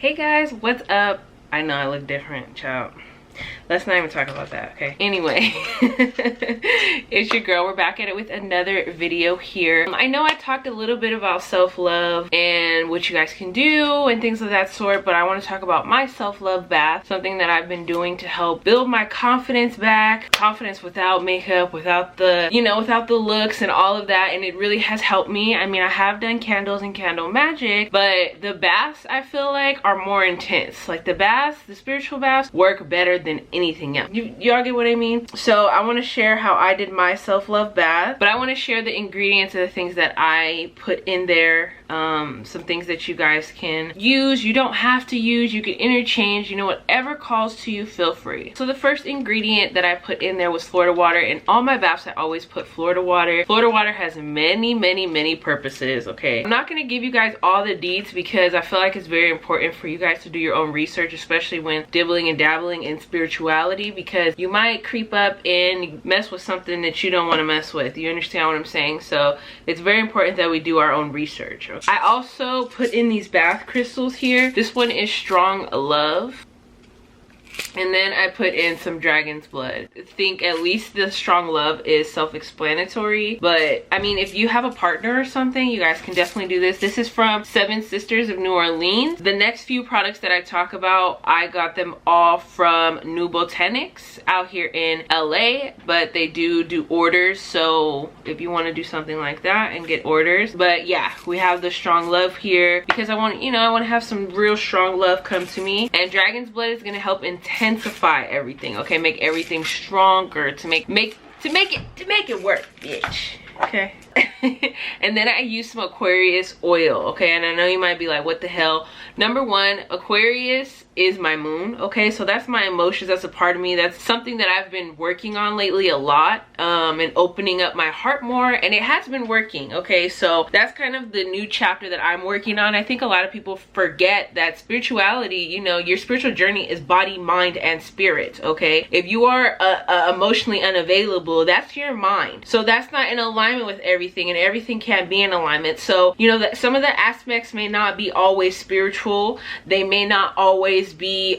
Hey guys, what's up? I know I look different, child. Let's not even talk about that, okay? Anyway, it's your girl. We're back at it with another video here. I know I talked a little bit about self-love and what you guys can do and things of that sort, but I want to talk about my self-love bath, something that I've been doing to help build my confidence back. Confidence without makeup, without the, without the looks and all of that, and it really has helped me. I mean, I have done candles and candle magic, but the baths, I feel like, are more intense. Like the baths, the spiritual baths, work better than anything else. Y'all get what I mean? So I want to share how I did my self-love bath, but I want to share the ingredients of the things that I put in there. Some things that you guys can use. You don't have to use, you can interchange, whatever calls to you, feel free. So the first ingredient that I put in there was Florida water. In all my baths I always put Florida water. Florida water has many purposes, okay? I'm not going to give you guys all the deets because I feel like it's very important for you guys to do your own research, especially when dibbling and dabbling in spirituality, because you might creep up and mess with something that you don't want to mess with. You understand what I'm saying? So it's very important that we do our own research, okay? I also put in these bath crystals here. This one is Strong Love. And then I put in some dragon's blood. I think at least the Strong Love is self-explanatory, but I mean, if you have a partner or something, you guys can definitely do this. This is from Seven Sisters of New Orleans. The next few products that I talk about, I got them all from New Botanics out here in LA, but they do orders, so if you want to do something like that and get orders. But yeah, we have the Strong Love here because I want to have some real strong love come to me, and dragon's blood is going to help intensify everything, okay? Make everything stronger, to make it work, bitch. Okay. And then I use some Aquarius oil, okay? And I know you might be like, what the hell? Number one, Aquarius is my moon, okay? So that's my emotions, that's a part of me, that's something that I've been working on lately a lot, and opening up my heart more, and it has been working, okay? So that's kind of the new chapter that I'm working on. I think a lot of people forget that spirituality, your spiritual journey is body, mind, and spirit, okay? If you are emotionally unavailable, that's your mind. So that's not in alignment with everything, and everything can't be in alignment. So, that some of the aspects may not be always spiritual. They may not always be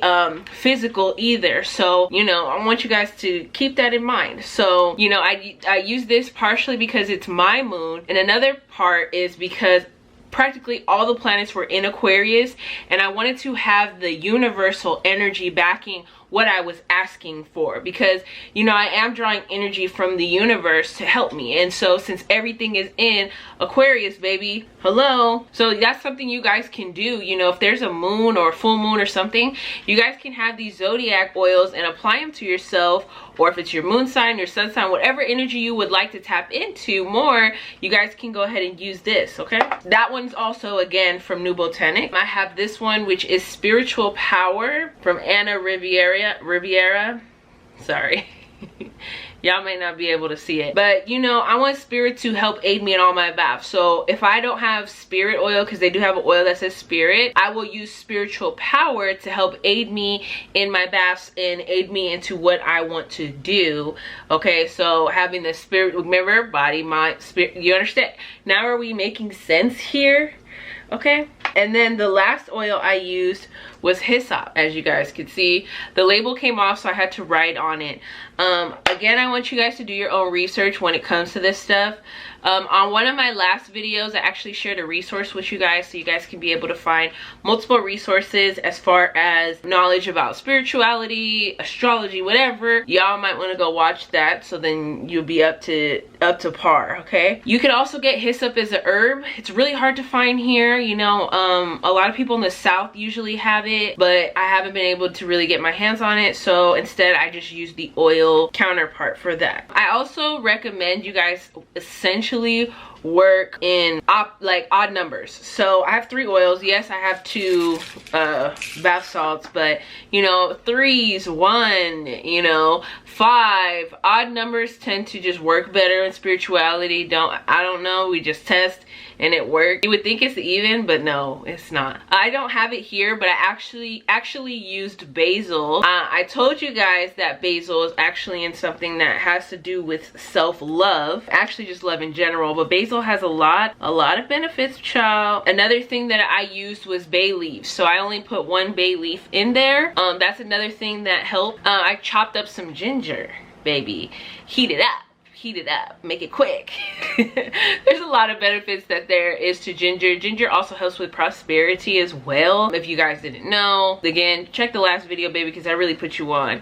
physical either. So, I want you guys to keep that in mind. So, I use this partially because it's my moon, and another part is because practically all the planets were in Aquarius, and I wanted to have the universal energy backing what I was asking for, because I am drawing energy from the universe to help me. And so since everything is in Aquarius, baby, hello, so that's something you guys can do. If there's a moon or a full moon or something, you guys can have these zodiac oils and apply them to yourself, or if it's your moon sign, your sun sign, whatever energy you would like to tap into more, you guys can go ahead and use this, okay? That one's also, again, from New Botanic. I have this one, which is Spiritual Power from Anna Riviera. Sorry. Y'all may not be able to see it, but I want spirit to help aid me in all my baths. So if I don't have spirit oil, because they do have an oil that says spirit, I will use Spiritual Power to help aid me in my baths and aid me into what I want to do, okay? So having the spirit, remember, body, mind, spirit, you understand? Now are we making sense here? Okay, and then the last oil I used was hyssop. As you guys can see, the label came off, so I had to write on it. Again, I want you guys to do your own research when it comes to this stuff. On one of my last videos, I actually shared a resource with you guys, so you guys can be able to find multiple resources as far as knowledge about spirituality, astrology, whatever. Y'all might want to go watch that, so then you'll be up to par, okay? You can also get hyssop as a herb. It's really hard to find here. A lot of people in the South usually have it, but I haven't been able to really get my hands on it, so instead I just use the oil counterpart for that. I also recommend you guys essentially work in odd numbers. So I have 3 oils. Yes, I have 2 bath salts, but 3s, 1, 5. Odd numbers tend to just work better in spirituality. I don't know, we just test and it worked. You would think it's even, but no, it's not. I don't have it here, but I actually used basil. I told you guys that basil is actually in something that has to do with self-love, actually just love in general, but basil basil has a lot of benefits, child. Another thing that I used was bay leaves, so I only put 1 bay leaf in there. That's another thing that helped. I chopped up some ginger, baby. Heat it up, make it quick. There's a lot of benefits that there is to ginger. Ginger also helps with prosperity as well, if you guys didn't know. Again, check the last video, baby, because I really put you on.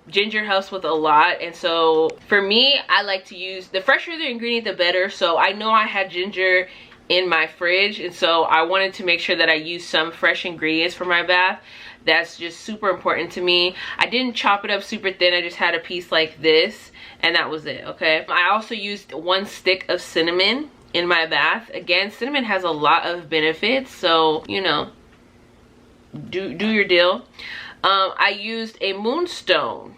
Ginger helps with a lot, and so for me, I like to use, the fresher the ingredient the better. So I know I had ginger in my fridge, and so I wanted to make sure that I used some fresh ingredients for my bath. That's just super important to me. I didn't chop it up super thin, I just had a piece like this, and that was it, okay? I also used 1 stick of cinnamon in my bath. Again, cinnamon has a lot of benefits, so, you know, do your deal. I used a moonstone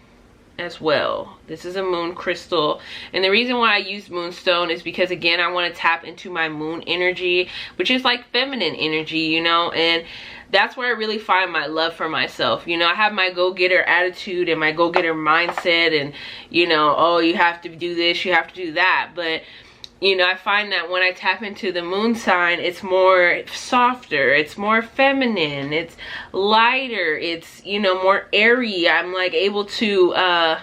as well. This is a moon crystal, and the reason why I used moonstone is because, again, I want to tap into my moon energy, which is like feminine energy, you know, and that's where I really find my love for myself. You know, I have my go-getter attitude and my go-getter mindset, and, you know, oh, you have to do this, you have to do that, but, you know, I find that when I tap into the moon sign, it's more softer, it's more feminine, it's lighter, it's, you know, more airy. I'm like able to, I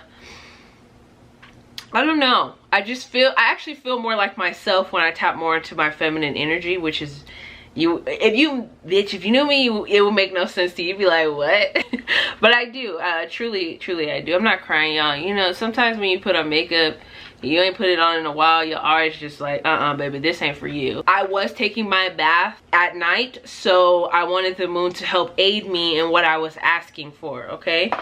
don't know. I actually feel more like myself when I tap more into my feminine energy, which is, if you knew me, it would make no sense to you. You'd be like, what? But I do, truly I do. I'm not crying, y'all. You know, sometimes when you put on makeup, you ain't put it on in a while, your eyes just like, baby, this ain't for you. I was taking my bath at night, so I wanted the moon to help aid me in what I was asking for, okay?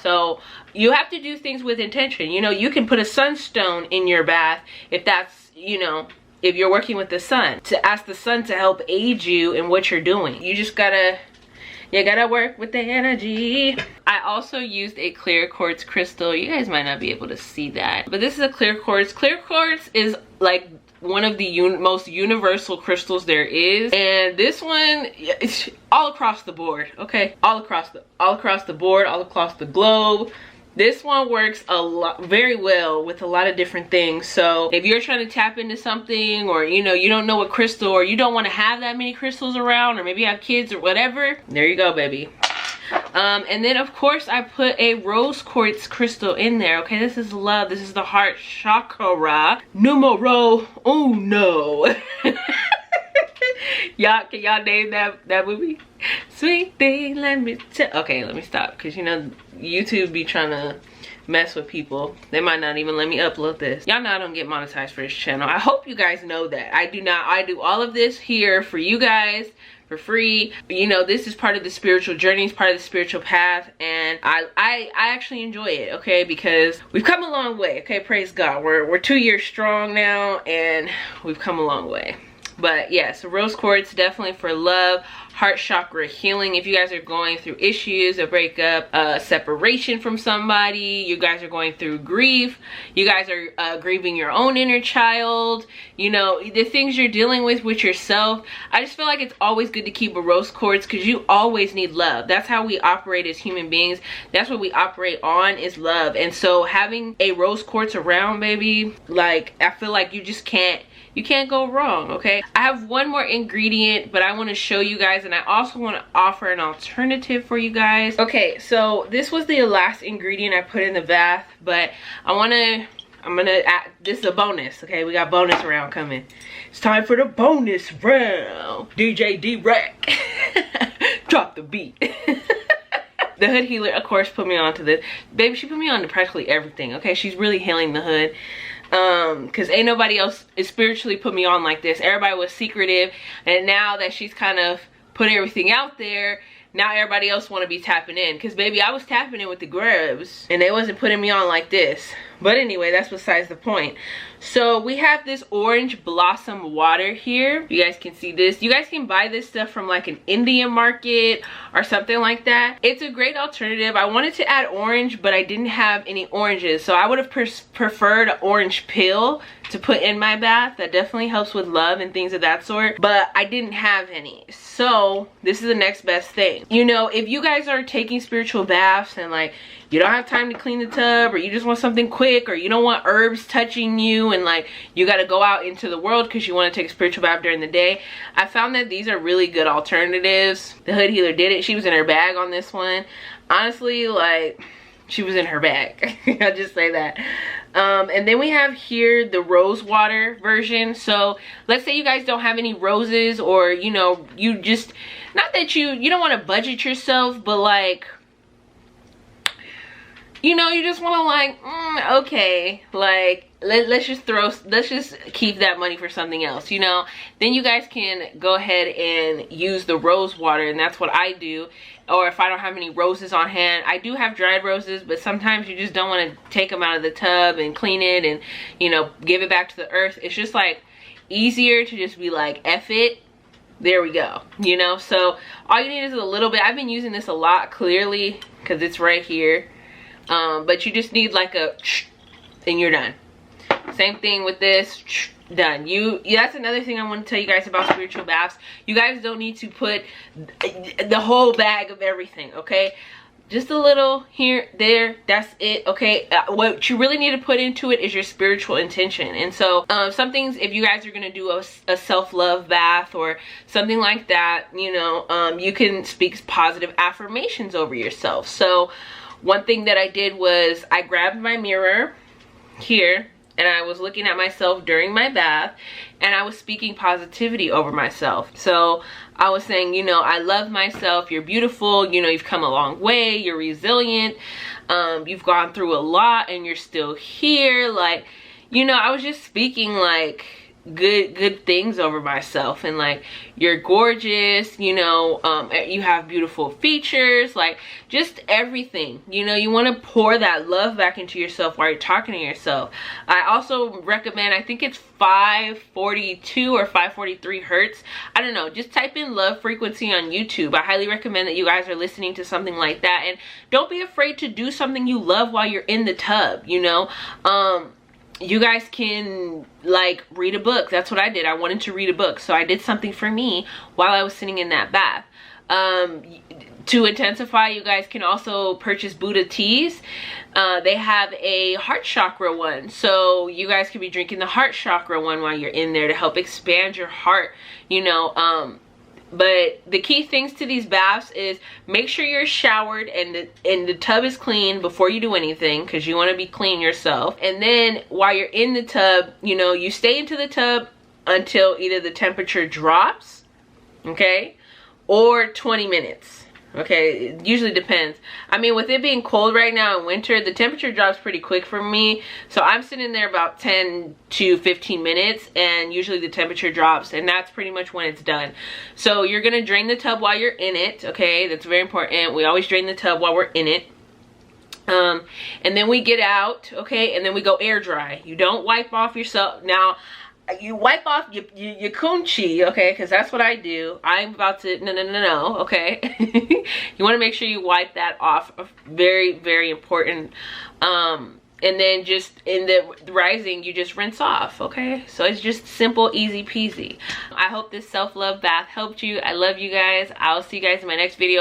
So you have to do things with intention. You know, you can put a sunstone in your bath if that's, you know, if you're working with the sun, to ask the sun to help aid you in what you're doing. You just gotta work with the energy. I also used a clear quartz crystal. You guys might not be able to see that, but this is a clear quartz. Clear quartz is like one of the most universal crystals there is, and this one, it's all across the board, okay? All across the board, all across the globe. This one works very well with a lot of different things. So if you're trying to tap into something, or, you know, you don't know what crystal, or you don't want to have that many crystals around, or maybe you have kids or whatever, there you go, baby. And then of course I put a rose quartz crystal in there, okay? This is love. This is the heart chakra numero uno. Y'all, can y'all name that movie? Sweet thing, let me tell. Okay, let me stop, because, you know, YouTube be trying to mess with people. They might not even let me upload this. Y'all know I don't get monetized for this channel. I hope you guys know that. I do not. I do all of this here for you guys for free. You know, this is part of the spiritual journey, it's part of the spiritual path, and I actually enjoy it, okay? Because we've come a long way, okay? Praise God. We're 2 years strong now, and we've come a long way. But yeah, so rose quartz, definitely for love, heart chakra healing. If you guys are going through issues, a breakup, separation from somebody, you guys are going through grief, you guys are grieving your own inner child, you know, the things you're dealing with yourself, I just feel like it's always good to keep a rose quartz, because you always need love. That's how we operate as human beings. That's what we operate on, is love. And so having a rose quartz around, baby, like, I feel like you can't go wrong, okay? I have one more ingredient, but I want to show you guys, and I also want to offer an alternative for you guys. Okay, so this was the last ingredient I put in the bath, but I'm gonna add, this is a bonus, okay? We got bonus round coming. It's time for the bonus round. DJ D-Rec. Drop the beat. The hood healer, of course, put me onto this. Baby, she put me on to practically everything, okay? She's really healing the hood. Because ain't nobody else is spiritually put me on like this. Everybody was secretive, and now that she's kind of put everything out there, now everybody else want to be tapping in. Because baby, I was tapping in with the grubs, and they wasn't putting me on like this. But anyway, that's besides the point. So we have this orange blossom water here. You guys can see this. You guys can buy this stuff from like an Indian market or something like that. It's a great alternative. I wanted to add orange, but I didn't have any oranges, so I would have preferred an orange peel to put in my bath. That definitely helps with love and things of that sort, but I didn't have any. So this is the next best thing. day. You know, if you guys are taking spiritual baths and like you don't have time to clean the tub, or you just want something quick, or you don't want herbs touching you and like you got to go out into the world because you want to take a spiritual bath during the day, I found that these are really good alternatives. The Hood Healer did it. She was in her bag on this one. Honestly, like, she was in her bag. I'll just say that. And then we have here the rose water version. So let's say you guys don't have any roses, or you know, you just, not that you don't want to budget yourself, but like, you know, you just want to like, okay, like let's just keep that money for something else, you know. Then you guys can go ahead and use the rose water, and that's what I do. Or if I don't have any roses on hand, I do have dried roses, but sometimes you just don't want to take them out of the tub and clean it and, you know, give it back to the earth. It's just like easier to just be like, F it. There we go, you know. So all you need is a little bit. I've been using this a lot, clearly, because it's right here. But you just need like a and you're done. Same thing with this, done. That's another thing I want to tell you guys about spiritual baths. You guys don't need to put the whole bag of everything, okay? Just a little here, there, that's it, okay? What you really need to put into it is your spiritual intention. And so some things, if you guys are going to do a self-love bath or something like that, you know, you can speak positive affirmations over yourself. So one thing that I did was I grabbed my mirror here, and I was looking at myself during my bath, and I was speaking positivity over myself. So I was saying, you know, I love myself, you're beautiful, you know, you've come a long way, you're resilient, you've gone through a lot and you're still here. Like, you know, I was just speaking like good things over myself, and like, you're gorgeous, you know, you have beautiful features, like just everything, you know. You want to pour that love back into yourself while you're talking to yourself. I also recommend, I think it's 542 or 543 hertz, I don't know, just type in love frequency on YouTube. I highly recommend that you guys are listening to something like that, and don't be afraid to do something you love while you're in the tub, you know. You guys can like read a book. That's what I did. I wanted to read a book, so I did something for me while I was sitting in that bath. To intensify, you guys can also purchase Buddha teas. They have a heart chakra one, so you guys could be drinking the heart chakra one while you're in there to help expand your heart, you know. But the key things to these baths is make sure you're showered and the tub is clean before you do anything, because you want to be clean yourself. And then while you're in the tub, you know, you stay into the tub until either the temperature drops, okay, or 20 minutes. Okay, it usually depends. I mean, with it being cold right now in winter, the temperature drops pretty quick for me. So I'm sitting there about 10 to 15 minutes, and usually the temperature drops, and that's pretty much when it's done. So you're gonna drain the tub while you're in it, okay? That's very important. We always drain the tub while we're in it. And then we get out, okay? And then we go air dry. You don't wipe off yourself. Now, you wipe off your coochie, okay, because that's what I do. I'm about to, no, okay. You want to make sure you wipe that off. Very, very important. And then just in the rising, you just rinse off, okay? So it's just simple, easy peasy. I hope this self-love bath helped you. I love you guys. I'll see you guys in my next video.